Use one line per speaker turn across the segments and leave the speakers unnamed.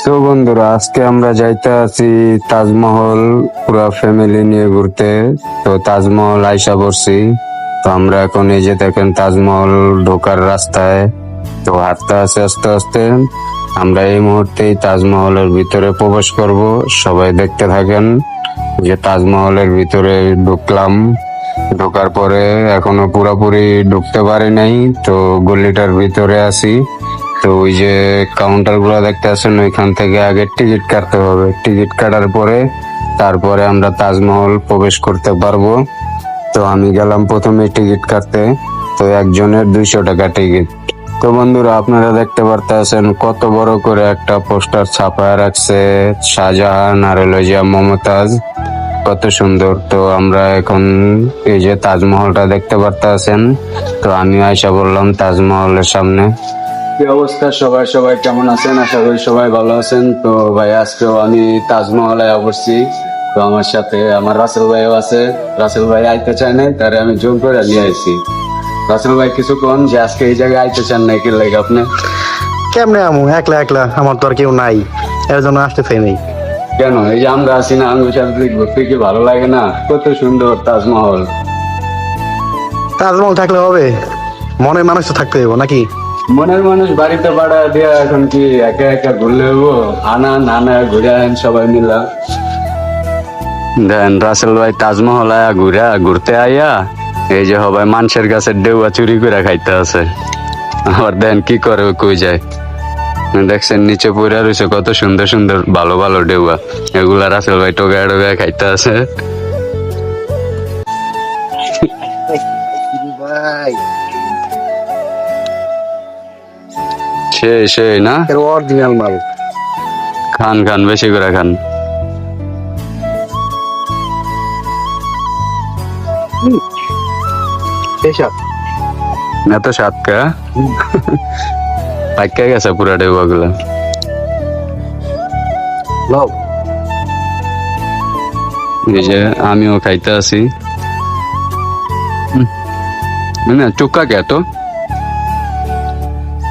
তো বন্ধুরা, আজকে আমরা যাইতে আছি তাজমহল, পুরা ফ্যামিলি নিয়ে ঘুরতে। তো তাজমহল আইসা পড়ছি। তো আমরা এখন এই যে দেখেন তাজমহল ঢোকার রাস্তায়। তো হাঁটতে আছে আস্তে আস্তে। আমরা এই মুহূর্তেই তাজমহলের ভিতরে প্রবেশ করব। সবাই দেখতে থাকেন যে তাজমহলের ভিতরে ঢুকলাম। ঢোকার পরে এখনো পুরোপুরি ঢুকতে পারি নাই, তো গলিটার ভিতরে আছি। তো ওই যে কাউন্টার গুলো দেখতে আছেন, ওইখান থেকে আগে টিকিট কাটতে হবে। টিকিট কাটার পরে তারপরে আমরা তাজমহল প্রবেশ করতে পারবো। তো আমি গেলাম প্রথমে টিকিট কাটতে। তো একজনের 200 টাকা টিকিট। তো বন্ধুরা, আপনারা দেখতে পারতেছেন কত বড় করে একটা পোস্টার ছাপায় রাখছে, শাহজাহান আর হলো যে মমতাজ। কত সুন্দর। তো আমরা এখন এই যে তাজমহলটা দেখতে পারতেছেন। তো আমি আয়সা বললাম তাজমহলের সামনে। কি অবস্থা সবাই? সবাই কেমন আছেন? আশা করি সবাই ভালো আছেন। তো ভাই, আজকেও আমি তাজমহলে অবশ্যই। তো আমার সাথে আমার রাসেল ভাইও আছে। রাসেল ভাই আইতে চায় নাই, তারে আমি জোর করে নিয়ে আইছি। রাসেল ভাই, কিছু কোন যে আজকে এই জায়গায় আইতে চান নাই, কি লাগে আপনি?
কেমনে আমু একলা একলা, আমার তো আর কেউ নাই, এর জন্য আসতে চাই নাই।
কেন? এই যে আমরা আছি না, আমি সাথে ঘুরতে কি ভালো লাগে না? কত সুন্দর তাজমহল।
তাজমহল থাকলে হবে, মনের মানুষ তো থাকতে হবে নাকি?
মনের মানুষ বাড়িতে পাড়া দিয়া এখন কি একা একা ঘুরলে হবো? আনা নানা ঘুরে আন সবাই মিলা। দেন রাসেল ভাই তাজমহল আয়া ঘুরতে আইয়া এই যে সবাই মানুষের কাছে ডেউয়া চুরি করে খাইতে আছে। আবার দেন কি করে কই যায়। দেখছেন নিচে পড়ে রয়েছে কত সুন্দর সুন্দর ভালো ভালো ডেউয়া। এগুলা রাসেল ভাই টোগায় টোগায় খাইতে আছে।
ভাই
সেই না,
অরিজিনাল মাল।
খান খান বেশি করে খান। এত স্বাদ কা পাইকা গেছে পুরা ডেউয়া গুলা। এই যে আমিও খাইতে আছি। মানে চুক্কা কে তো।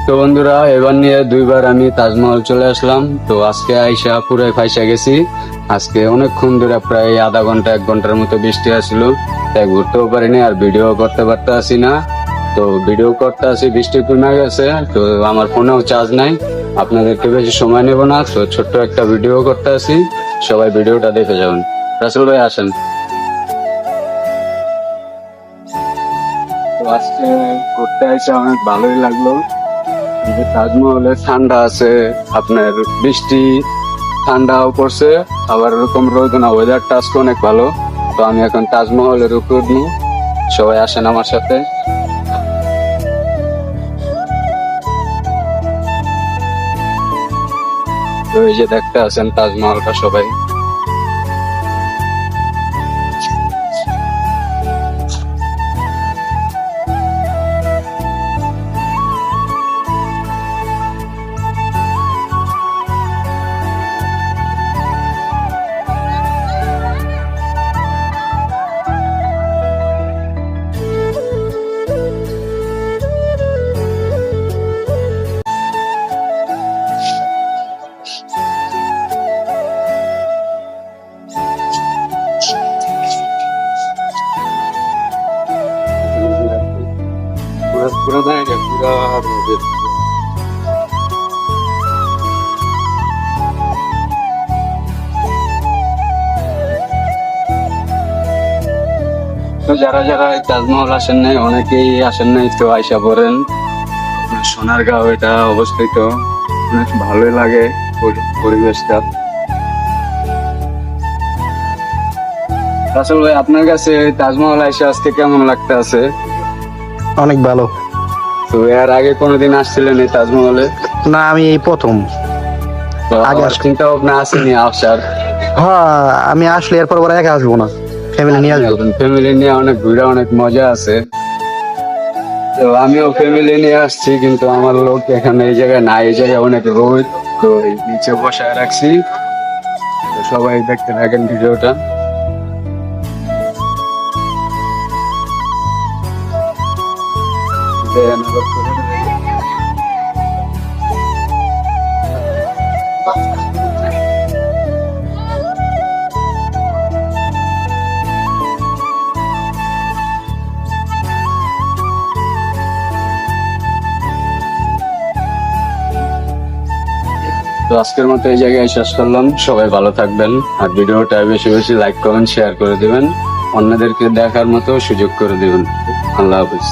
তো বন্ধুরা, এবার নিয়ে 2বার আমি তাজমহল চলে আসলাম। তো আজকে আইসা পুরাই ফাইসা গেছি। আজকে অনেকক্ষণ ধরে প্রায় আধা ঘন্টা 1 ঘন্টার মতো বৃষ্টি আসছিল, তাই ঘুরতেও পারিনি আর ভিডিও করতে পারতে আসি না। তো ভিডিও করতে আসি, বৃষ্টি কমে গেছে। তো আমার ফোনেও চার্জ নাই, আপনাদেরকে বেশি সময় নেব না। তো ছোট্ট একটা ভিডিও করতে আসি, সবাই ভিডিওটা দেখে যাবেন। রাসেল ভাই আসেন। তো আজকে ঘুরতে এসে অনেক ভালোই লাগলো। তাজমহলে ঠান্ডা আছে, আপনার বৃষ্টি ঠান্ডাও পড়ছে, আবার এরকম রোদ না, ওয়েদারটা আজকে অনেক ভালো। তো আমি এখন তাজমহলের উপর নিই, সবাই আসেন আমার সাথে। তো এই যে দেখতে আছেন তাজমহলটা সবাই। পুরো জায়গা পুরো তো যারা যারা এই তাজমহল আসেন নাই, অনেকেই আসেন নাই, তো আইসা পড়েন। সোনারগাঁও এটা অবস্থিত, অনেক ভালোই লাগে পরিবেশটা। রাসেল ভাই, আপনার কাছে তাজমহল আইসা আজকে কেমন লাগতে আছে?
অনেক ভালো।
তো এর আগে কোনোদিন আসছিলেন এই তাজমহলে?
না, আমি এই প্রথম।
তো
আগে
আগে চিন্তা ভাবনা আসেনি আসার?
হ্যাঁ, আমি আসলে এরপর ওরা একা আসবো না, ফ্যামিলি নিয়ে আসবো।
ফ্যামিলি নিয়ে অনেক ঘুরে অনেক মজা আছে। তো আমিও ফ্যামিলি নিয়ে আসছি, কিন্তু আমার লোক এখানে এই জায়গায় নাই, এই জায়গায় অনেক রোদ। তো এই নিচে বসায় রাখছি। তো সবাই দেখতে থাকেন ভিডিওটা। দেখেন আবার করে। তো আজকের মতো এই জায়গায় শেষ করলাম। সবাই ভালো থাকবেন, আর ভিডিওটা বেশি বেশি লাইক কমেন্ট শেয়ার করে দিবেন, অন্যদেরকে দেখার মতো সুযোগ করে দিবেন। আল্লাহ হাফিজ।